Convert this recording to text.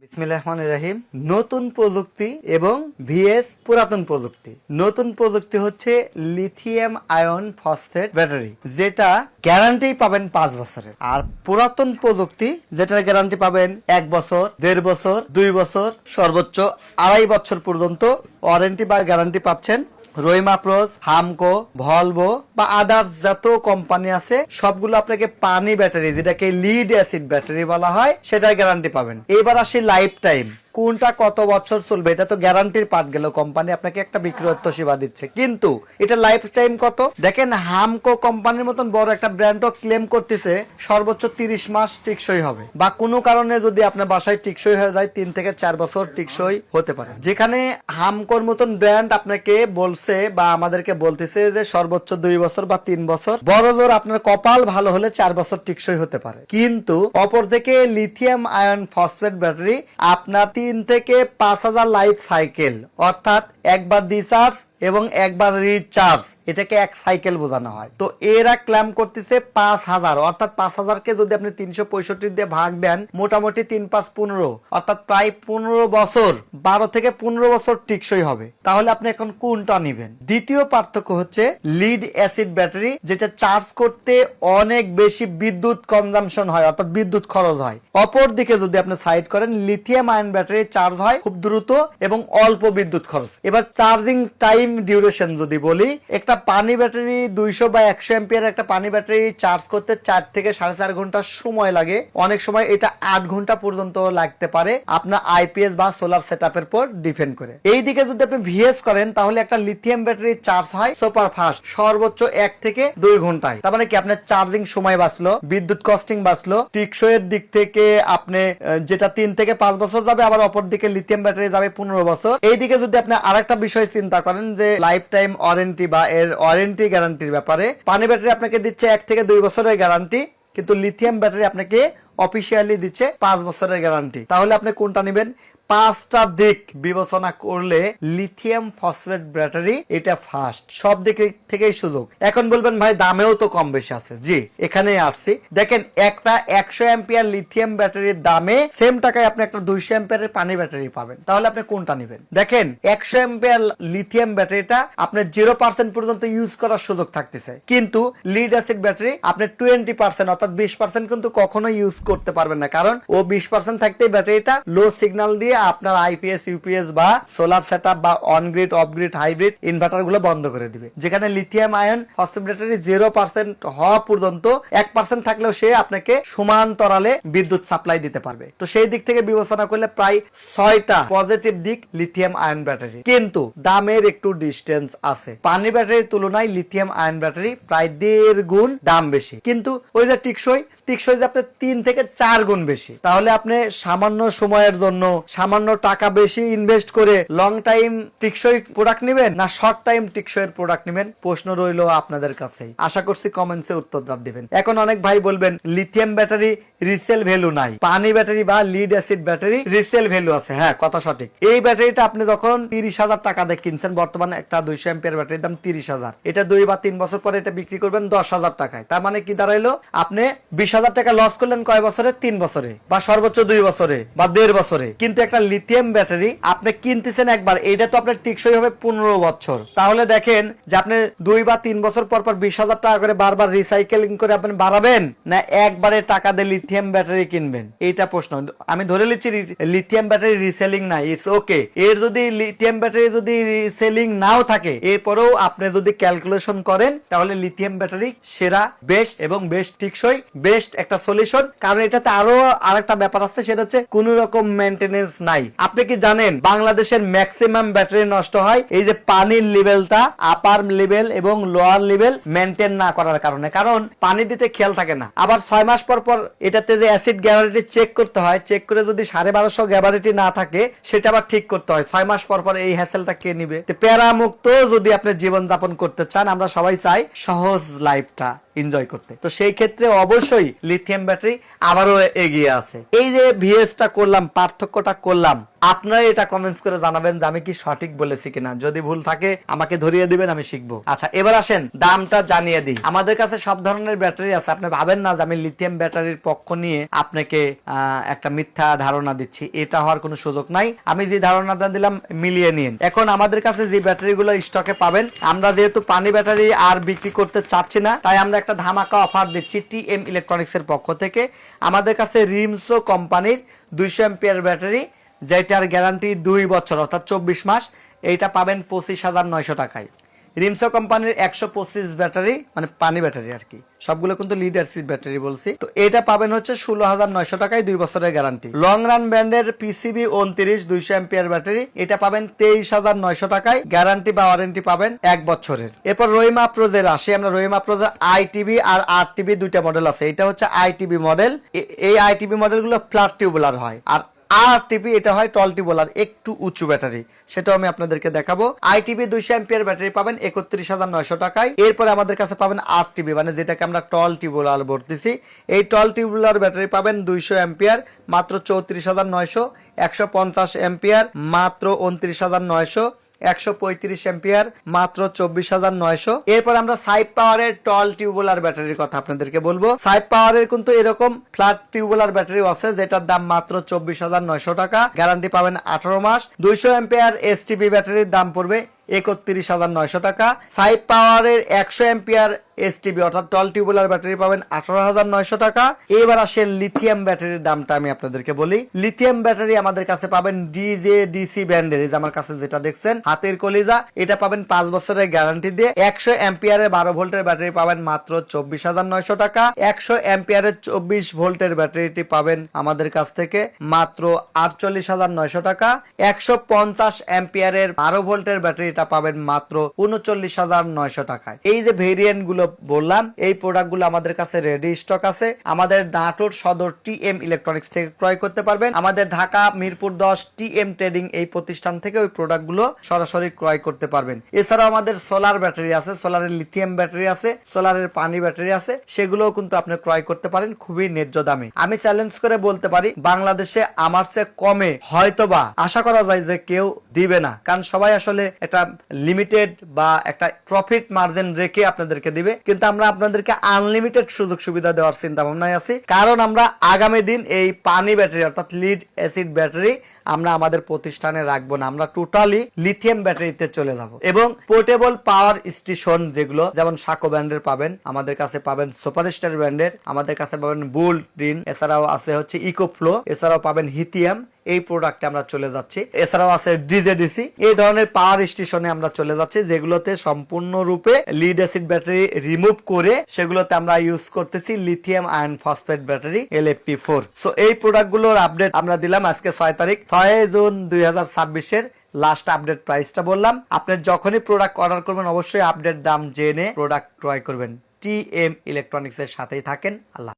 বিসমিল্লাহির রহমানির রহিম। নতুন প্রযুক্তি এবং ভিএস পুরাতন প্রযুক্তি। নতুন প্রযুক্তি হচ্ছে লিথিয়াম আয়ন ফসফেট ব্যাটারি, যেটা গ্যারান্টি পাবেন 5 বছরের। আর পুরাতন প্রযুক্তি যেটার গ্যারান্টি পাবেন 1 বছর, 1.5 বছর, 2 বছর, সর্বোচ্চ 2.5 বছর পর্যন্ত ওয়ারেন্টি বা গ্যারান্টি পাচ্ছেন। রোইমাপ্রোজ, হামকো, ভলভো বা আদার্স যত কোম্পানি আছে সবগুলো আপনাকে পানি ব্যাটারি, যেটাকে লিড অ্যাসিড ব্যাটারি বলা হয়, সেটার গ্যারান্টি পাবেন। এবার আসি লাইফ টাইম, কোনটা কত বছর চলবে, এটা তো গ্যারান্টির পার্ট গেল। কোম্পানি আপনাকে একটা বিক্রয়ত্ব সেবা দিচ্ছে, কিন্তু এটা লাইফ টাইম কত দেখেন। হামকো কোম্পানির মতন বড় একটা ব্র্যান্ডও ক্লেম করতেছে সর্বোচ্চ 30 মাস টিকসই হবে, বা কোনো কারণে যদি আপনার বাসায় টিকসই হয়ে যায় 3 থেকে 4 বছর টিকসই হতে পারে। যেখানে হামকোর মতন ব্র্যান্ড আপনাকে বলছে বা আমাদেরকে বলতেছে যে সর্বোচ্চ 2 বছর বা 3 বছর, বড় জোর আপনার কপাল ভালো হলে 4 বছর টিকসই হতে পারে। কিন্তু অপর থেকে লিথিয়াম আয়ন ফসফেট ব্যাটারি আপনার 3 থেকে 5000 লাইফ সাইকেল, অর্থাৎ একবার ডিসচার্জ এবং একবার রিচার্জ, এটাকে এক সাইকেল বোঝানো হয়। তো এরা ক্লেম করতেছে 5000, অর্থাৎ 5000 কে যদি আপনি 365 দিয়ে ভাগ দেন, মোটামুটি 3 5 15, অর্থাৎ প্রায় 15 বছর, 12 থেকে 15 বছর টিকসই হবে। তাহলে আপনি এখন কোনটা নেবেন? দ্বিতীয় পার্থক্য হচ্ছে লিড অ্যাসিড ব্যাটারি, যেটা চার্জ করতে অনেক বেশি বিদ্যুৎ কনজাম্পশন হয়, অর্থাৎ বিদ্যুৎ খরচ হয়। অপর দিকে যদি আপনি সাইড করেন, লিথিয়াম আয়ন ব্যাটারি চার্জ হয় খুব দ্রুত এবং অল্প বিদ্যুৎ খরচ। এবার চার্জিং টাইম ডিউরেশন যদি বলি, একটা পানি ব্যাটারি 200 বা 100 এম্পিয়ার একটা পানি ব্যাটারি চার্জ করতে 4 থেকে 4.5 ঘন্টা সময় লাগে। অনেক সময় এটা 8 ঘন্টা পর্যন্ত লাগতে পারে, আপনার আইপিএস বা সোলার সেটআপের উপর ডিপেন্ড করে। এই দিকে যদি আপনি ভিএস করেন, তাহলে একটা লিথিয়াম ব্যাটারি চার্জ হয় সুপার ফাস্ট, সর্বোচ্চ 1 থেকে 2 ঘন্টায়। তার মানে কি আপনার চার্জিং সময় বাঁচলো, বিদ্যুৎ কস্টিং বাঁচলো, টিকসইয়ের দিক থেকে আপনি যেটা 3 থেকে 5 বছর যাবে, আবার অপর দিকে লিথিয়াম ব্যাটারি যাবে 15 বছর। এই দিকে যদি আপনি আরেকটা বিষয় চিন্তা করেন যে লাইফ টাইম ওয়ারেন্টি বা এর ওয়ারেন্টি গ্যারান্টির ব্যাপারে, পানি ব্যাটারি আপনাকে দিচ্ছে 1 থেকে 2 বছরের গ্যারান্টি, কিন্তু লিথিয়াম ব্যাটারি আপনাকে অফিসিয়ালি দিচ্ছে 5 বছরের গ্যারান্টি। তাহলে আপনি কোনটা নেবেন? 5টা দিক বিবেচনা করলে লিথিয়াম ফসফেট ব্যাটারি এটা ফার্স্ট, সব দিক থেকেই সুযোগ। এখন বলবেন ভাই দামেও তো কম বেশি আছে। জি, এখানে আসছি। দেখেন, একটা 100 অ্যাম্পিয়ার লিথিয়াম ব্যাটারির দামে সেম টাকায় আপনি একটা 200 অ্যাম্পিয়ারের পানি ব্যাটারি পাবেন। তাহলে আপনি কোনটা নেবেন? দেখেন, 100 অ্যাম্পিয়ার লিথিয়াম ব্যাটারিটা আপনি 0% পর্যন্ত ইউজ করার সুযোগ থাকতেছে, কিন্তু লিড অ্যাসিড ব্যাটারি আপনি 20%, অর্থাৎ 20% কিন্তু কখনো ইউজ করতে পারবেন না, কারণ ও 20% থাকতেই ব্যাটারিটা লো সিগন্যাল দিয়ে আপনার আইপিএস, ইউপিএস বা সোলার সেটআপ বা on grid, of grid, hybrid inverter গুলো বন্ধ করে দিবে। যেখানে লিথিয়াম আয়ন ফসফেট ব্যাটারি 0% হওয়া পর্যন্ত 1% থাকলেও সে আপনাকে সমান্তরালে বিদ্যুৎ সাপ্লাই দিতে পারবে। তো সেই দিক থেকে বিবেচনা করলে প্রায় 6টা পজিটিভ দিক লিথিয়াম আয়ন ব্যাটারি, কিন্তু দামের একটু ডিস্টেন্স আছে। পানি ব্যাটারির তুলনায় লিথিয়াম আয়ন ব্যাটারি প্রায় 1.5 গুণ দাম বেশি, কিন্তু ওই যে টিকসই যে আপনি 3 থেকে 4 গুণ বেশি। তাহলে আপনি সামান্য সময়ের জন্য সামান্য টাকা বেশি ইনভেস্ট করে লং টাইম টিকসই প্রোডাক্ট নেবেন, না শর্ট টাইম টিকসইয়ের প্রোডাক্ট নেবেন? প্রশ্ন রইল আপনাদের কাছেই। আশা করছি কমেন্টসে উত্তর দিবেন। এখন অনেক ভাই বলবেন লিথিয়াম ব্যাটারি রিসেল ভ্যালু নাই, পানি ব্যাটারি বা lead acid battery resale value আছে। হ্যাঁ, কথা সঠিক। এই ব্যাটারিটা আপনি যখন 30,000 টাকা দিয়ে কিনছেন, বর্তমানে একটা 200 অ্যাম্পিয়ার ব্যাটারির দাম 30,000, এটা 2 বা 3 বছর পরে এটা বিক্রি করবেন 10,000 টাকায়। তার মানে কি দাঁড়াইলো? আপনি 20,000 টাকা লস করলেন কয় বছরে? 3 বছরে, বা সর্বোচ্চ 2 বছরে বা 1.5 বছরে। কিন্তু একটা লিথিয়াম ব্যাটারি আপনি কিনতেছেন একবার, এটা তো আপনার টিকসই হবে 15 বছর। তাহলে দেখেন যে আপনি 2 বা 3 বছর পর পর 20,000 টাকা করে বারবার রিসাইকেলিং করে আপনি বাড়াবেন, না একবারে টাকা দিয়ে লিথিয়াম ব্যাটারি কিনবেন? এইটা প্রশ্ন। আমি ধরে নিচ্ছি লিথিয়াম ব্যাটারি রিসেলিং নাই, ইটস ওকে। এর যদি লিথিয়াম ব্যাটারি যদি রিসেলিং নাও থাকে, এরপরেও আপনি যদি ক্যালকুলেশন করেন, তাহলে লিথিয়াম ব্যাটারি সেরা, বেস্ট এবং বেস্ট টিকসই, বেস্ট একটা সলিউশন। কারণ এটাতে আরো আরেকটা ব্যাপার আছে, সেটা হচ্ছে কোন রকম মেইনটেনেন্স নাই। আপনি কি জানেন বাংলাদেশের ম্যাক্সিমাম ব্যাটারি নষ্ট হয় এই যে পানির লেভেলটা আপার লেভেল এবং লোয়ার লেভেল মেনটেন না করার কারণে? কারণ পানি দিতে খেয়াল থাকে না। আবার 6 মাস পর পর এটাতে যে অ্যাসিড গ্যাভারিটি চেক করতে হয়, চেক করে যদি 1250 গ্যাভারিটি না থাকে, সেটা আবার ঠিক করতে হয়। 6 মাস পর পর এই হ্যাসেলটা কে নিবে? প্যারা মুক্ত যদি আপনি জীবন যাপন করতে চান, আমরা সবাই চাই সহজ লাইফটা, এনজয় করতে। তো সেই ক্ষেত্রে অবশ্যই লিথিয়াম ব্যাটারি আবারও এগিয়ে আছে। এই যে ভিএসটা করলাম, পার্থক্যটা করলাম, আপনারা এটা কমেন্টস করে জানাবেন যে আমি কি সঠিক বলেছি কিনা। যদি ভুল থাকে আমাকে ধরিয়ে দিবেন, আমি শিখবো। আচ্ছা, এবার আসেন দামটা জানিয়ে দিই। আমাদের কাছে সব ধরনের ব্যাটারি আছে। আপনি ভাবেন না যে আমি লিথিয়াম ব্যাটারির পক্ষ নিয়ে আপনাকে একটা মিথ্যা ধারণা দিচ্ছি, এটা হওয়ার কোনো সুযোগ নাই। আমি যে ধারণাটা দিলাম মিলিয়ে নিন। এখন আমাদের কাছে যে ব্যাটারিগুলো স্টকে পাবেন, আমরা যেহেতু পানি ব্যাটারি আর বিক্রি করতে চাচ্ছি না, তাই আমরা একটা ধামাকা অফার দিচ্ছি টিএম ইলেকট্রনিক্স এর পক্ষ থেকে। আমাদের কাছে রিমসো কোম্পানির 200 এম্পিয়ার ব্যাটারি, যেটার গ্যারান্টি 2 বছর অর্থাৎ 24 মাস, এইটা পাবেন 25,900 টাকায়। রিমসো কোম্পানির 125 ব্যাটারি, মানে পানি ব্যাটারি আর কি, সবগুলো কিন্তু লিড অ্যাসিড ব্যাটারি বলছি, তো এটা পাবেন হচ্ছে 16,900 টাকায়, 2 বছরের গ্যারান্টি। লং রান ব্র্যান্ডের পিসিবি 29 200 এম্পিয়ার ব্যাটারি, এটা পাবেন 23,900 টাকায়, গ্যারান্টি বা ওয়ারেন্টি পাবেন 1 বছরের। এরপর রহিমা প্রোজের আসি আমরা। রহিমা প্রোজের আইটিবি আর আরটিবি দুইটা মডেল আছে। এটা হচ্ছে আইটিবি মডেল। এই আইটিবি মডেলগুলো ফ্ল্যাট টিউবুলার হয়, আর আরটিবি এটা হয় টল টিউবুলার, একটু উঁচু ব্যাটারি, সেটাও আমি আপনাদেরকে দেখাবো। আইটিবি 200 এম্পিয়ার ব্যাটারি পাবেন 31,900 টাকায়। এরপরে আমাদের কাছে পাবেন আরটিবি, মানে যেটাকে আমরা টল টিউবুলার বলতেছি, এই টল টিউবুলার ব্যাটারি পাবেন 200 এম্পিয়ার মাত্র 34,900, 150 এম্পিয়ার মাত্র 29,900, 135 এম্পিয়ার মাত্র 24,900। এরপর আমরা সাইপ পাওয়ারের টল টিউবুলার ব্যাটারির কথা আপনাদেরকে বলবো। সাইপ পাওয়ারের কিন্তু এরকম ফ্ল্যাট টিউবুলার ব্যাটারি আছে, যেটার দাম মাত্র 24,900 টাকা, গ্যারান্টি পাবেন 18 মাস। 200 এম্পিয়ার এসটিবি ব্যাটারির দাম পড়বে 31,900 টাকা। সাইপ পাওয়ারের 100 এম্পিয়ার এসটিবি অর্থাৎ টল টিউবুলার ব্যাটারি পাবেন 18,900 টাকা। এবার আসেন লিথিয়াম ব্যাটারির দামটা আমি আপনাদেরকে বলি। লিথিয়াম ব্যাটারি আমাদের কাছে পাবেন ডিজেডিসি ব্র্যান্ডের, এই যে আমার কাছে যেটা দেখছেন হাতের কলিজা, এটা পাবেন 5 বছরের গ্যারান্টি দিয়ে। 100 এম্পিয়ারের 12 ভোল্টের ব্যাটারি পাবেন মাত্র 24,900 টাকা। 100 এম্পিয়ারের 24 ভোল্টের ব্যাটারিটি পাবেন আমাদের কাছ থেকে মাত্র 48,900 টাকা। 150 এম্পিয়ারের 12 ভোল্টের ব্যাটারি এটা পাবেন মাত্র 39,900 টাকায়। এই যে ভেরিয়েন্ট গুলো বললাম, এই প্রোডাক্ট গুলো আমাদের কাছে রেডি স্টক আছে। আমাদের নাটোর সদর টিএম ইলেকট্রনিক্স থেকে ক্রয় করতে পারবেন। আমাদের ঢাকা মিরপুর 10 টিএম ট্রেডিং এই প্রতিষ্ঠান থেকে ওই প্রোডাক্ট গুলো সরাসরি ক্রয় করতে পারবেন। এছাড়াও আমাদের সোলার ব্যাটারি আছে, সোলারের লিথিয়াম ব্যাটারি আছে, সোলারের পানি ব্যাটারি আছে, সেগুলোও কিন্তু আপনি ক্রয় করতে পারেন খুবই ন্যায্য দামে। আমি চ্যালেঞ্জ করে বলতে পারি বাংলাদেশে আমার চেয়ে কমে হয়তোবা আশা করা যায় যে কেউ দিবে না, কারণ সবাই আসলে একটা লিমিটেড বা একটা প্রফিট মার্জিন রেখে আপনাদেরকে দিবে, কিন্তু আমরা আপনাদেরকে আনলিমিটেড সুযোগ সুবিধা দেওয়ার চিন্তা ভাবনায় আছি। কারণ আমরা আগামী দিন এই পানি ব্যাটারি অর্থাৎ লিড অ্যাসিড ব্যাটারি আমরা আমাদের প্রতিষ্ঠানে রাখবো না, আমরা টোটালি লিথিয়াম ব্যাটারিতে চলে যাব। এবং পোর্টেবল পাওয়ার স্টেশন যেগুলো যেমন সাকো ব্র্যান্ডের পাবেন, আমাদের কাছে পাবেন সুপারস্টার ব্র্যান্ডের, আমাদের কাছে পাবেন বুলটিন, এছাড়াও আছে হচ্ছে ইকোফ্লো, এছাড়াও পাবেন হিথিয়াম, এই প্রোডাক্টে আমরা চলে যাচ্ছি। এছাড়াও আছে ডিজেডিসি, এই ধরনের পাওয়ার স্টেশনে আমরা চলে যাচ্ছি যেগুলোতে সম্পূর্ণরূপে লিড অ্যাসিড ব্যাটারি রিমুভ করে সেগুলোতে আমরা ইউজ করতেছি lithium iron phosphate battery LFP4। So এই প্রোডাক্টগুলোর আপডেট আমরা দিলাম আজকে 6 তারিখ 6 জুন 2026 লাস্ট আপডেট প্রাইসটা বললাম। আপনি যখনই প্রোডাক্ট অর্ডার করবেন অবশ্যই আপডেট দাম জেনে প্রোডাক্ট ক্রয় করবেন। টিএম ইলেকট্রনিক্স এর সাথেই থাকেন। আল্লাহ।